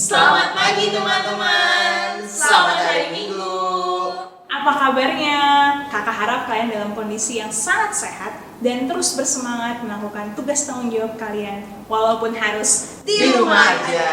Selamat pagi teman-teman, selamat hari Minggu. Apa kabarnya? Kakak harap kalian dalam kondisi yang sangat sehat dan terus bersemangat melakukan tugas tanggung jawab kalian walaupun harus Di rumah aja.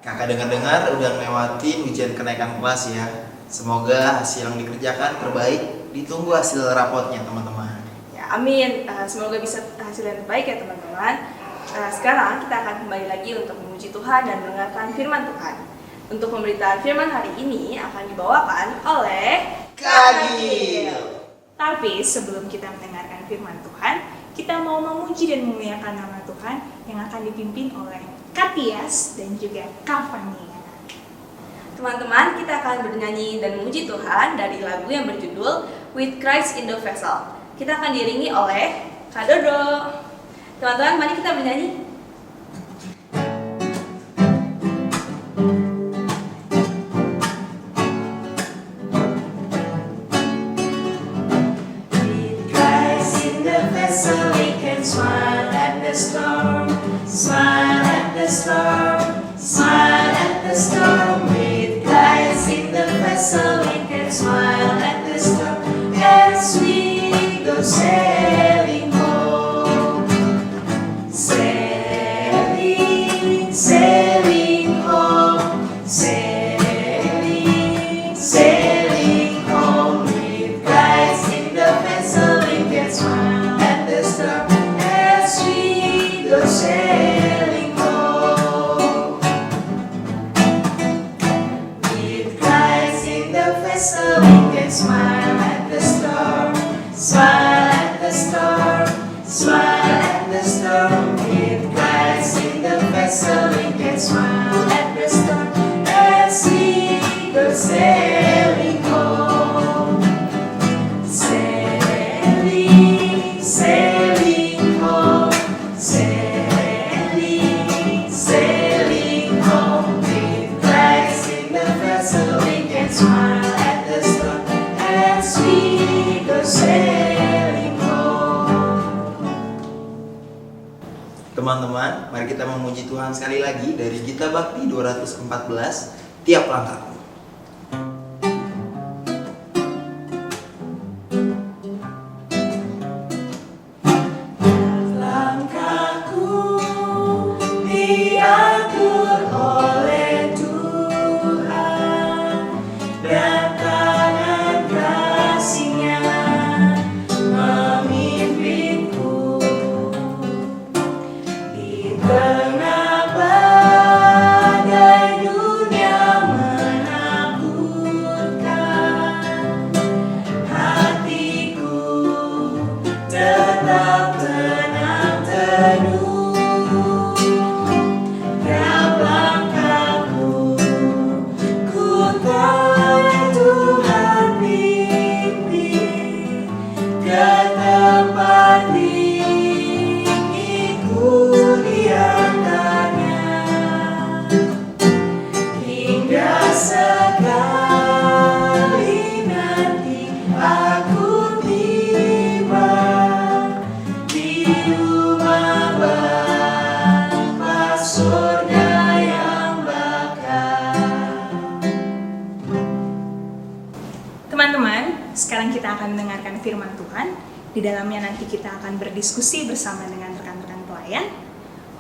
Kakak dengar-dengar udah melewati ujian kenaikan kelas ya. Semoga hasil yang dikerjakan terbaik. Ditunggu hasil rapotnya teman-teman. Ya, amin. Semoga bisa hasil yang baik ya teman-teman. Sekarang kita akan kembali lagi untuk memuji Tuhan dan mendengarkan firman Tuhan. Untuk pemberitaan firman hari ini akan dibawakan oleh Kak Gil. Tapi sebelum kita mendengarkan firman Tuhan, kita mau memuji dan memuliakan nama Tuhan yang akan dipimpin oleh Katias dan juga Kavania. teman-teman. Kita akan bernyanyi dan memuji Tuhan dari lagu yang berjudul With Christ in the Vessel. Kita akan diiringi oleh Kak Dodo. Teman-teman, mari kita bernyanyi. With Christ in the vessel, we can smile at the storm, smile at the storm, smile at the storm. With Christ in the vessel, we can smile at the storm as we go sailing home, sailing, sailing home, sailing, sailing home. With Christ in the vessel, we can smile at the storm as we go sailing home. With Christ in the vessel, we can smile at the storm, smile at the storm, smile at the storm. With Christ in the vessel, we can smile at the storm as we go sailing home, sailing, sailing home, sailing, sailing home. With Christ in the vessel, we can smile at the storm as we go sailing home. Teman-teman, mari kita memuji Tuhan sekali lagi dari Gita Bakti 214, Tiap Langkahku. Langkahku diatur oleh Tuhan dan tangan kasih-Nya memimpinku di tengah badai dunia menakutkan. Hatiku tetap tenang teduh, tiap langkahku ku tahu Tuhan pimpin ke tempat tinggiku diantaranya, hingga sekali nanti aku tiba di rumah Bapa surga yang bakal. Teman-teman, sekarang kita akan mendengarkan firman Tuhan. Di dalamnya nanti kita akan berdiskusi bersama dengan rekan-rekan pelayan.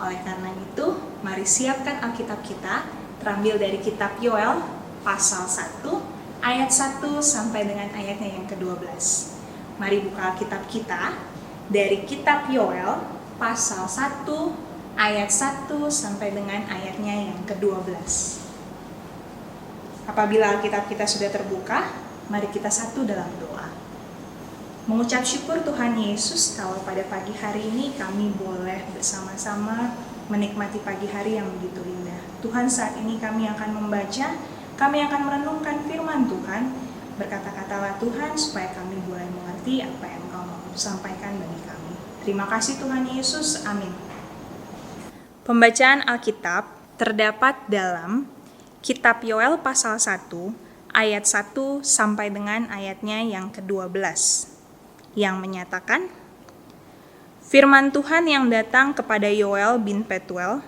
Oleh karena itu, mari siapkan Alkitab kita, terambil dari kitab Yoel pasal 1, ayat 1 sampai dengan ayatnya yang ke-12. Mari buka Alkitab kita dari kitab Yoel pasal 1, ayat 1 sampai dengan ayatnya yang ke-12. Apabila Alkitab kita sudah terbuka, mari kita satu dalam doa. Mengucap syukur Tuhan Yesus kalau pada pagi hari ini kami boleh bersama-sama menikmati pagi hari yang begitu indah. Tuhan, saat ini kami akan membaca, kami akan merenungkan firman Tuhan. Berkata-katalah Tuhan supaya kami boleh mengerti apa yang Engkau mau sampaikan bagi kami. Terima kasih Tuhan Yesus, amin. Pembacaan Alkitab terdapat dalam kitab Yoel pasal 1, ayat 1 sampai dengan ayatnya yang ke-12. Yang menyatakan, firman Tuhan yang datang kepada Yoel bin Petuel,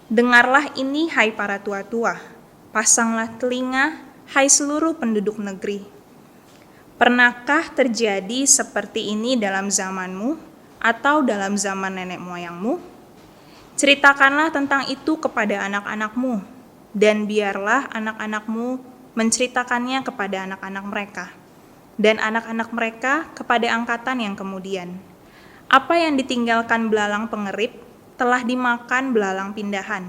Dengarlah ini, hai para tua-tua, pasanglah telinga, hai seluruh penduduk negeri. Pernahkah terjadi seperti ini dalam zamanmu atau dalam zaman nenek moyangmu? Ceritakanlah tentang itu kepada anak-anakmu, dan biarlah anak-anakmu menceritakannya kepada anak-anak mereka, dan anak-anak mereka kepada angkatan yang kemudian. Apa yang ditinggalkan belalang pengerip telah dimakan belalang pindahan.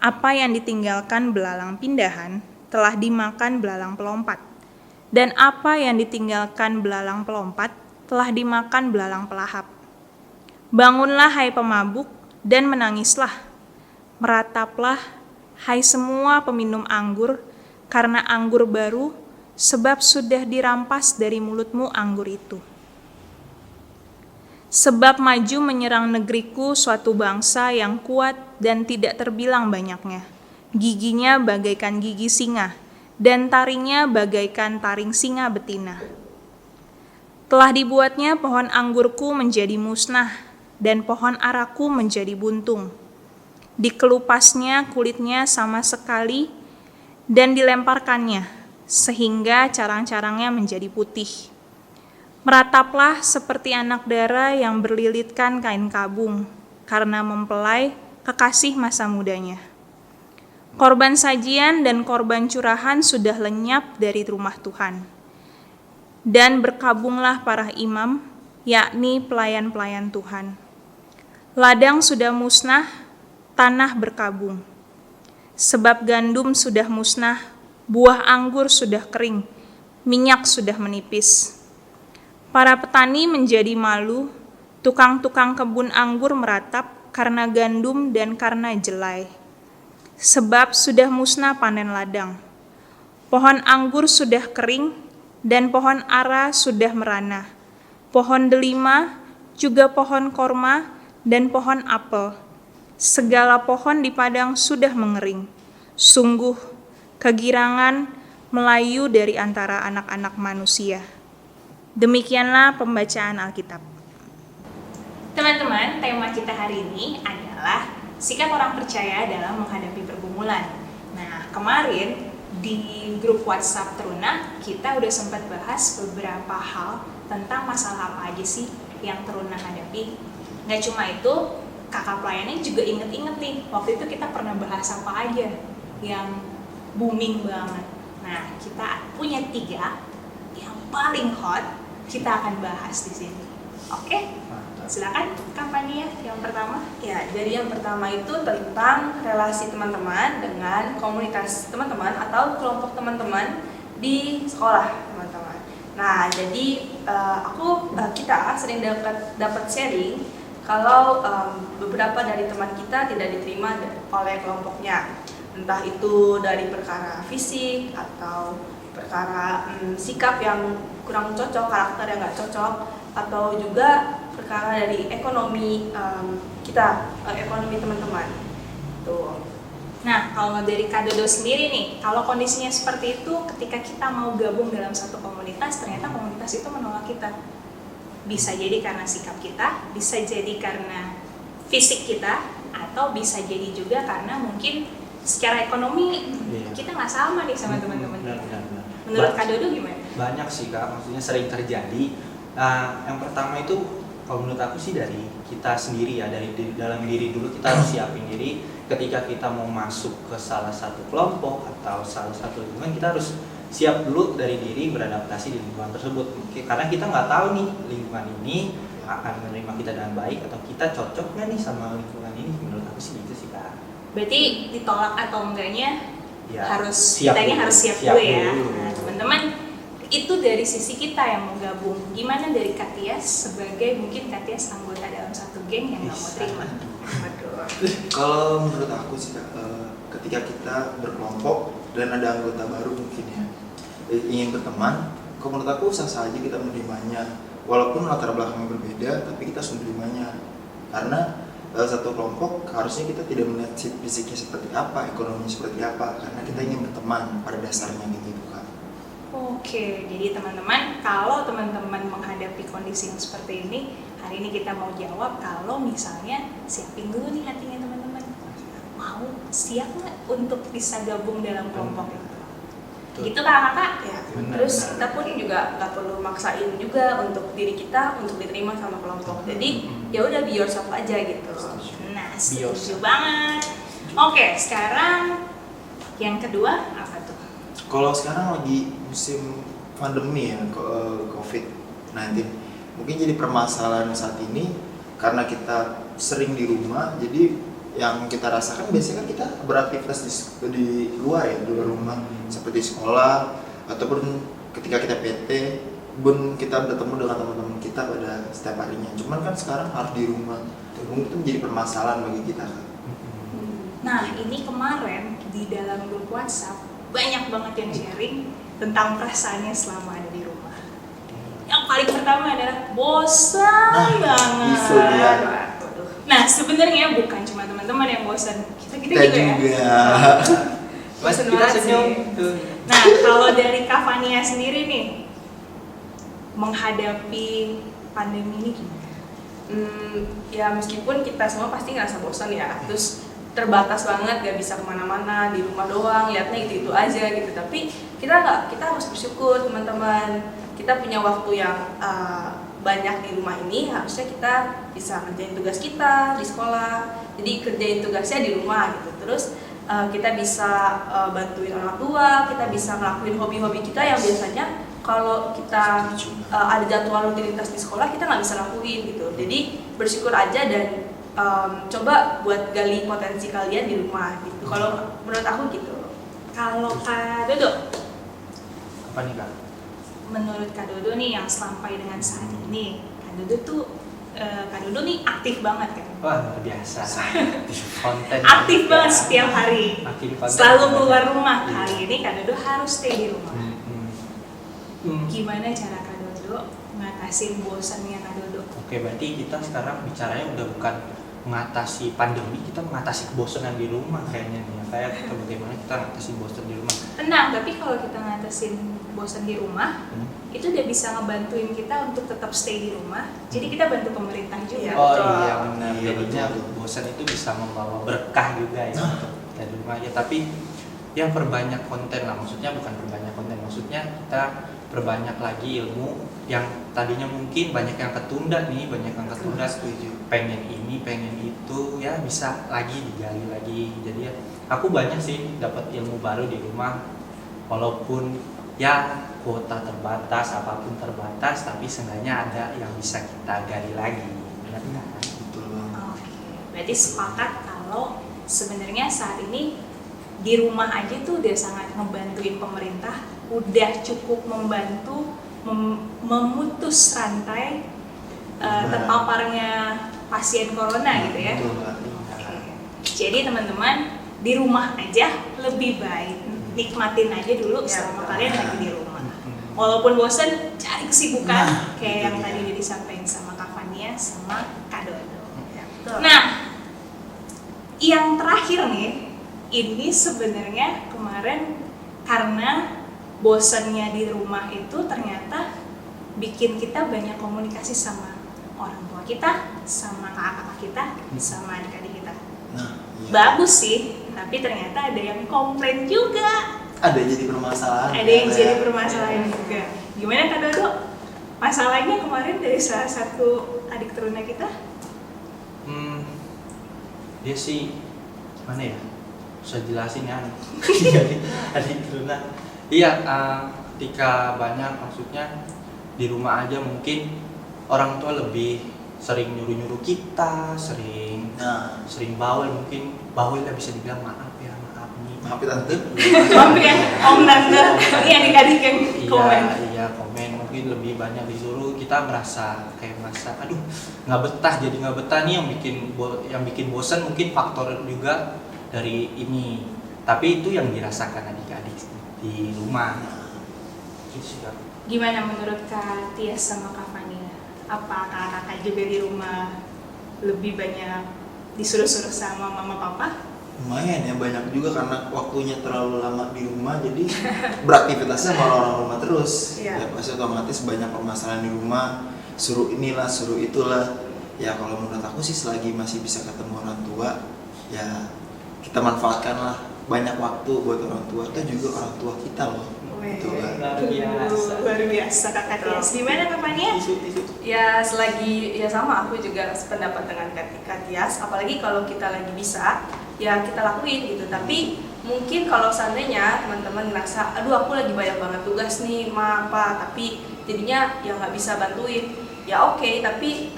Apa yang ditinggalkan belalang pindahan telah dimakan belalang pelompat. Dan apa yang ditinggalkan belalang pelompat telah dimakan belalang pelahap. Bangunlah, hai pemabuk, dan menangislah. Merataplah, hai semua peminum anggur, karena anggur baru, sebab sudah dirampas dari mulutmu anggur itu. Sebab maju menyerang negeriku suatu bangsa yang kuat dan tidak terbilang banyaknya. Giginya bagaikan gigi singa, dan taringnya bagaikan taring singa betina. Telah dibuatnya pohon anggurku menjadi musnah, dan pohon araku menjadi buntung. Dikelupasnya kulitnya sama sekali, dan dilemparkannya, sehingga carang-carangnya menjadi putih. Merataplah seperti anak dara yang berlilitkan kain kabung, karena mempelai kekasih masa mudanya. Korban sajian dan korban curahan sudah lenyap dari rumah Tuhan. Dan berkabunglah para imam, yakni pelayan-pelayan Tuhan. Ladang sudah musnah, tanah berkabung. Sebab gandum sudah musnah, buah anggur sudah kering, minyak sudah menipis. Para petani menjadi malu, tukang-tukang kebun anggur meratap karena gandum dan karena jelai. Sebab sudah musnah panen ladang. Pohon anggur sudah kering, dan pohon ara sudah merana. Pohon delima, juga pohon korma, dan pohon apel. Segala pohon di padang sudah mengering. Sungguh, kegirangan melayu dari antara anak-anak manusia. Demikianlah pembacaan Alkitab. Teman-teman, tema kita hari ini adalah sikap orang percaya dalam menghadapi pergumulan. Nah, kemarin di grup WhatsApp Teruna, kita udah sempat bahas beberapa hal tentang masalah apa aja sih yang Teruna hadapi. Nggak cuma itu, kakak pelayannya juga inget-inget nih, waktu itu kita pernah bahas apa aja yang booming banget. Nah, kita punya 3 yang paling hot, kita akan bahas di sini. Oke? Silakan kampanye yang pertama. Ya, jadi yang pertama itu tentang relasi teman-teman dengan komunitas teman-teman atau kelompok teman-teman di sekolah teman-teman. Nah, jadi kita sering dapat sharing kalau beberapa dari teman kita tidak diterima oleh kelompoknya, entah itu dari perkara fisik atau perkara sikap yang kurang cocok, karakter yang nggak cocok, atau juga perkara dari ekonomi ekonomi teman-teman. Tuh. Nah, kalau dari Kak Dodo sendiri nih, kalau kondisinya seperti itu, ketika kita mau gabung dalam satu komunitas, ternyata komunitas itu menolak kita. Bisa jadi karena sikap kita, bisa jadi karena fisik kita, atau bisa jadi juga karena mungkin secara ekonomi kita nggak sama nih sama teman-teman kita. Menurut Kak Dodo gimana? Banyak sih Kak, maksudnya sering terjadi. Yang pertama itu kalau menurut aku sih dari kita sendiri ya, dari dalam diri dulu kita harus siapin diri. Ketika kita mau masuk ke salah satu kelompok atau salah satu lingkungan, kita harus siap dulu dari diri beradaptasi di lingkungan tersebut. Karena kita nggak tahu nih lingkungan ini akan menerima kita dengan baik atau kita cocok nggak nih sama lingkungan ini. Menurut aku sih gitu sih Kak. Berarti ditolak atau enggaknya Ya, harus siap kitanya dulu. harus siap Siap dulu ya. dulu. Nah, teman-teman, itu dari sisi kita yang mau gabung. Gimana dari Kak Tias sebagai mungkin Kak Tias anggota dalam satu geng yang nggak mau terima? Waduh. Kalau menurut aku sih Kak, ketika kita berkelompok dan ada anggota baru mungkin ya ingin berteman, kalau menurut aku sah-sah aja kita menerimanya. Walaupun latar belakangnya berbeda, tapi kita harus menerimanya. Karena satu kelompok harusnya kita tidak melihat fisiknya seperti apa, ekonominya seperti apa, karena kita ingin berteman pada dasarnya gitu Kak. Oke, jadi teman-teman, kalau teman-teman menghadapi kondisi yang seperti ini, hari ini kita mau jawab kalau misalnya siapin dulu nih hatinya teman-teman. mau, siap nggak untuk bisa gabung dalam kelompok itu? Betul. Gitu kakak-kakak? Ya, Benar. terus kita pun juga nggak perlu maksain juga untuk diri kita untuk diterima sama kelompok. Jadi ya udah be yourself aja gitu. Nah, Bios. setuju banget. Oke, sekarang yang kedua apa tuh? Kalau sekarang lagi musim pandemi ya, COVID-19, mungkin jadi permasalahan saat ini karena kita sering di rumah, jadi yang kita rasakan biasanya kan kita beraktivitas di luar ya, di luar rumah, seperti sekolah ataupun ketika kita PT, pun kita bertemu dengan teman-teman kita pada setiap harinya. Cuman kan sekarang harus di rumah, mungkin itu menjadi permasalahan bagi kita kan. Nah, ini kemarin di dalam grup WhatsApp banyak banget yang sharing tentang perasaannya selama ada di rumah. Yang paling pertama adalah bosan banget. itu dia. Nah, sebenarnya bukan cuma teman-teman yang bosan, kita Kita juga ya. juga. Mas, Bosan kita banget senyum sih. tuh. Nah, kalau dari Kak Fania sendiri nih, menghadapi pandemi ini gimana? Ya meskipun kita semua pasti ngerasa bosan ya, terus terbatas banget, gak bisa kemana-mana, di rumah doang, liatnya itu aja gitu. Tapi kita harus bersyukur teman-teman. Kita punya waktu yang banyak di rumah ini, harusnya kita bisa kerjain tugas kita di sekolah. Jadi kerjain tugasnya di rumah gitu. Terus kita bisa bantuin orang tua, kita bisa ngelakuin hobi-hobi kita yang biasanya kalau kita ada jadwal rutinitas di sekolah kita nggak bisa lakuin gitu. Jadi bersyukur aja dan coba buat gali potensi kalian di rumah gitu. Kalau menurut aku gitu. Kalau Kak Dodo, Apa nih Kak? menurut Kak Dodo nih yang sampai dengan saat ini, Kak Dodo tuh Kak Dodo nih aktif banget kan? Wah, luar biasa. Konten. Aktif juga. banget setiap hari. Aktif konten. Selalu keluar rumah. Iya. Kali ini Kak Dodo harus stay di rumah. Hmm. Gimana cara Kak Dodo ngatasin bosannya Kak Dodo? Oke, berarti kita sekarang bicaranya udah bukan mengatasi pandemi, kita mengatasi kebosanan di rumah kayaknya nih. Kayak bagaimana kita mengatasi bosan di rumah. Tenang, tapi kalau kita ngatasin bosan di rumah, itu udah bisa ngebantuin kita untuk tetap stay di rumah. Jadi kita bantu pemerintah juga. Iya. Oh betul. iya benar. Iya, Jadinya betul. bosan itu bisa membawa berkah juga ya untuk kita di rumah ya. Tapi yang perbanyak konten lah, maksudnya bukan perbanyak konten, maksudnya kita perbanyak lagi ilmu yang tadinya mungkin banyak yang ketunda nih, banyak yang ketunda. Pengen ini, pengen itu, ya bisa lagi digali lagi. Jadi ya, aku banyak sih dapat ilmu baru di rumah, walaupun ya kuota terbatas, apapun terbatas, tapi seenggaknya ada yang bisa kita gali lagi. Benar kan? Betul banget. Oke, berarti sepakat kalau sebenarnya saat ini di rumah aja tuh udah sangat ngebantuin pemerintah, udah cukup membantu memutus rantai terpaparnya pasien corona gitu ya. Betul banget. Jadi teman-teman di rumah aja lebih baik, nikmatin aja dulu Ya, selama betul. kalian lagi di rumah. Walaupun bosen, cari kesibukan Nah, kayak itu yang dia. tadi udah disampaikan sama Kak Fania sama Kak Dodo. Ya, betul. Nah, yang terakhir nih, ini sebenarnya kemarin karena bosannya di rumah itu ternyata bikin kita banyak komunikasi sama orang tua kita, sama kakak-kakak kita, sama adik-adik kita. Nah, iya. Bagus sih, tapi ternyata ada yang komplain juga. Ada jadi permasalahan. Ada yang ya. jadi permasalahan juga. Gimana Kak Dodo? Masalahnya kemarin dari salah satu adik teruna kita? Dia sih mana ya? Bisa jelasin ya. Jadi adik teruna. Iya, ketika banyak maksudnya di rumah aja mungkin orang tua lebih sering nyuruh-nyuruh kita, sering Nah, bawel, mungkin bawel ya bisa dibilang maaf ya, maaf nih. maaf ya tante. Maaf ya, Om Tante, ini adik-adik yang komen. Iya komen, mungkin lebih banyak disuruh, kita merasa aduh nggak betah, jadi nggak betah nih yang bikin bosan mungkin faktor juga dari ini, tapi itu yang dirasakan adik-adik di rumah. Gitu sih, Kak. Gimana menurut Kak Tias sama Kak Fania? Apa kakak juga di rumah lebih banyak disuruh-suruh sama mama papa? Lumayan ya, banyak juga karena waktunya terlalu lama di rumah, jadi beraktivitasnya sama orang rumah terus. Iya. Ya pasti otomatis banyak permasalahan di rumah, suruh inilah, suruh itulah. Ya kalau menurut aku sih selagi masih bisa ketemu orang tua, ya kita manfaatkanlah banyak waktu buat orang tua, itu juga orang tua kita loh. Gitu kan. Luar biasa Kakak Tias. Gimana Kak Fania? Ya selagi ya sama aku juga sependapat dengan Kak Tias, apalagi kalau kita lagi bisa ya kita lakuin gitu. Tapi mungkin kalau seandainya teman-teman ngerasa aduh aku lagi banyak banget tugas nih tapi jadinya ya nggak bisa bantuin, ya oke, tapi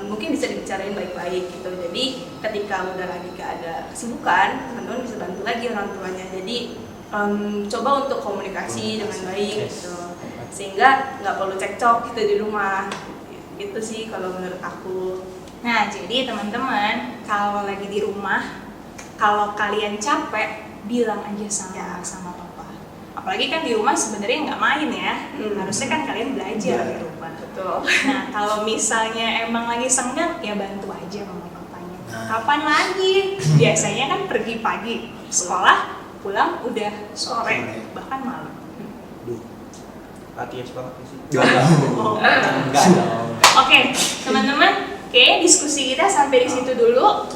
mungkin bisa dibicarain baik-baik gitu. Jadi ketika udah lagi gak ada kesibukan, teman-teman bisa bantu lagi orang tuanya. Jadi coba untuk komunikasi dengan baik gitu, sehingga nggak perlu cekcok gitu di rumah. Itu sih kalau menurut aku. Nah, jadi teman-teman, kalau lagi di rumah, kalau kalian capek, bilang aja sama papa. Apalagi kan di rumah sebenarnya nggak main ya, harusnya kan kalian belajar di rumah. Betul. Nah, kalau misalnya emang lagi senggang, ya bantu aja sama papanya. Kapan lagi? Biasanya kan pergi pagi, sekolah, pulang udah sore, bahkan malam. Hati banget sih. Oh. Enggak dong. Oke, teman-teman, diskusi kita sampai di situ dulu.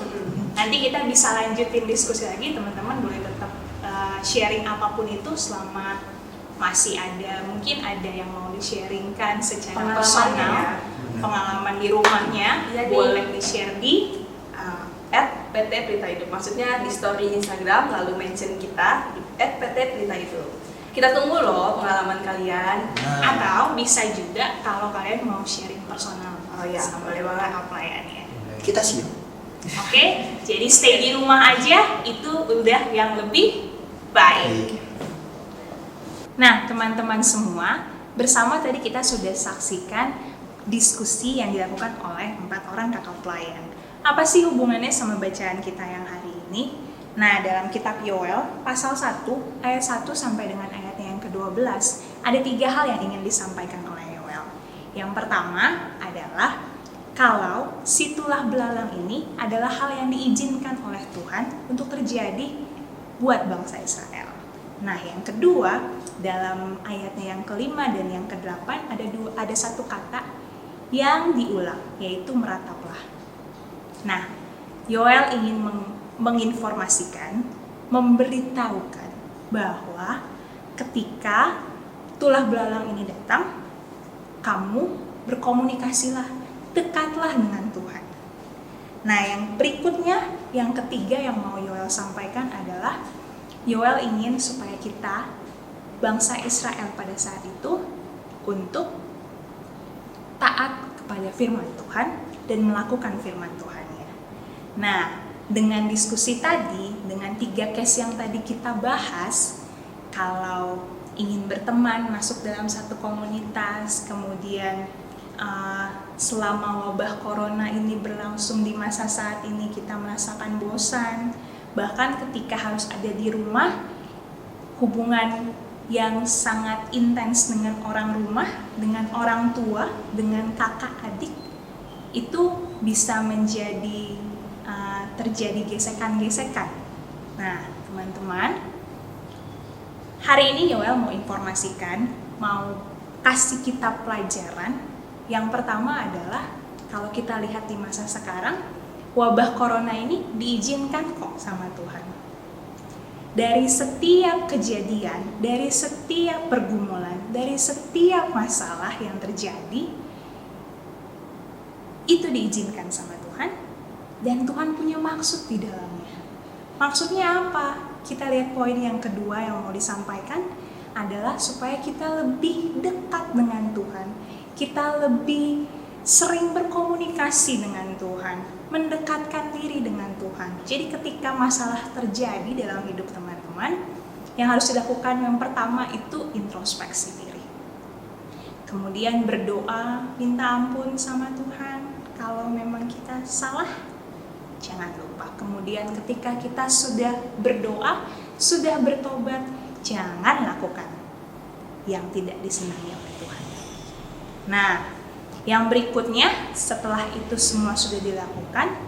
Nanti kita bisa lanjutin diskusi lagi, teman-teman boleh tetap sharing apapun itu selama masih ada, mungkin ada yang mau di-sharingkan secara personal, pengalaman di rumahnya, boleh di-share di @PT Pelita Hidup, maksudnya di story Instagram lalu mention kita di @PT Pelita Hidup. Kita tunggu loh pengalaman kalian. Atau bisa juga kalau kalian mau sharing personal sama boleh banget pelayannya. Kita siap. Oke, jadi stay di rumah aja itu udah yang lebih baik. Nah, teman-teman semua, bersama tadi kita sudah saksikan diskusi yang dilakukan oleh 4 orang kakak pelayan. Apa sih hubungannya sama bacaan kita yang hari ini? Nah, dalam kitab Yoel, pasal 1, ayat 1 sampai dengan ayatnya yang ke-12, ada 3 hal yang ingin disampaikan oleh Yoel. Yang pertama adalah, kalau si tulah belalang ini adalah hal yang diizinkan oleh Tuhan untuk terjadi buat bangsa Israel. Nah, yang kedua, dalam ayatnya yang ke-5 dan yang ke-8 ada satu kata yang diulang, yaitu merataplah. Nah, Yoel ingin menginformasikan, memberitahukan bahwa ketika tulah belalang ini datang, kamu berkomunikasilah, dekatlah dengan Tuhan. Nah, yang berikutnya, yang ketiga yang mau Yoel sampaikan adalah Yoel ingin supaya kita, bangsa Israel pada saat itu, untuk taat kepada firman Tuhan dan melakukan firman Tuhannya. Nah, dengan diskusi tadi, dengan 3 case yang tadi kita bahas, kalau ingin berteman, masuk dalam satu komunitas, kemudian selama wabah corona ini berlangsung di masa saat ini kita merasakan bosan, bahkan ketika harus ada di rumah, hubungan yang sangat intens dengan orang rumah, dengan orang tua, dengan kakak adik, itu bisa menjadi terjadi gesekan-gesekan. Nah, teman-teman, hari ini Yoel mau informasikan, mau kasih kita pelajaran. Yang pertama adalah, kalau kita lihat di masa sekarang, wabah corona ini diizinkan kok sama Tuhan. Dari setiap kejadian, dari setiap pergumulan, dari setiap masalah yang terjadi, itu diizinkan sama Tuhan. Dan Tuhan punya maksud di dalamnya. Maksudnya apa? Kita lihat poin yang kedua yang mau disampaikan adalah supaya kita lebih dekat dengan Tuhan. Kita lebih sering berkomunikasi dengan Tuhan, mendekatkan diri dengan Tuhan. Jadi ketika masalah terjadi dalam hidup teman-teman, yang harus dilakukan yang pertama itu introspeksi diri. Kemudian berdoa, minta ampun sama Tuhan. Kalau memang kita salah, jangan lupa. Kemudian ketika kita sudah berdoa, sudah bertobat, jangan lakukan yang tidak disenangi oleh Tuhan. Nah, yang berikutnya, setelah itu semua sudah dilakukan,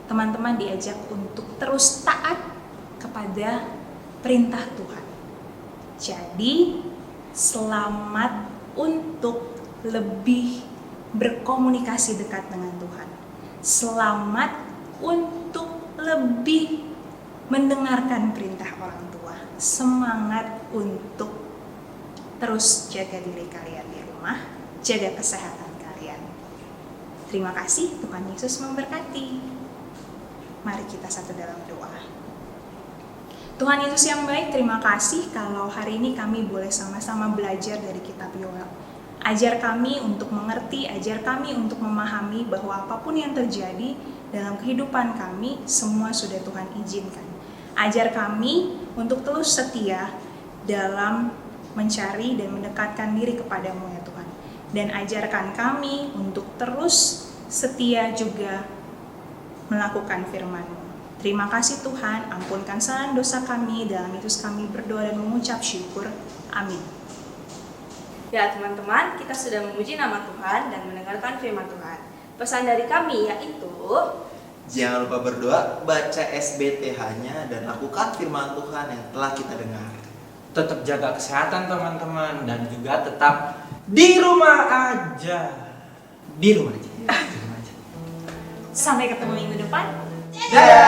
teman-teman diajak untuk terus taat kepada perintah Tuhan. Jadi, selamat untuk lebih berkomunikasi dekat dengan Tuhan. Selamat untuk lebih mendengarkan perintah orang tua, semangat untuk terus jaga diri kalian di rumah, jaga kesehatan kalian. Terima kasih, Tuhan Yesus memberkati. Mari kita satu dalam doa. Tuhan Yesus yang baik, terima kasih kalau hari ini kami boleh sama-sama belajar dari kitab Yoel. Ajar kami untuk mengerti, ajar kami untuk memahami bahwa apapun yang terjadi dalam kehidupan kami, semua sudah Tuhan izinkan. Ajar kami untuk terus setia dalam mencari dan mendekatkan diri kepadamu ya Tuhan. Dan ajarkan kami untuk terus setia juga melakukan firman-Mu. Terima kasih Tuhan, ampunkan kesalahan dosa kami, dalam Yesus kami berdoa dan mengucap syukur. Amin. Ya teman-teman, kita sudah memuji nama Tuhan dan mendengarkan firman Tuhan. Pesan dari kami yaitu, Jangan lupa berdoa, baca SBTH-nya, dan lakukan firman Tuhan yang telah kita dengar. Tetap jaga kesehatan teman-teman, dan juga tetap di rumah aja. Di rumah aja. Sampai ketemu minggu depan. Dadah!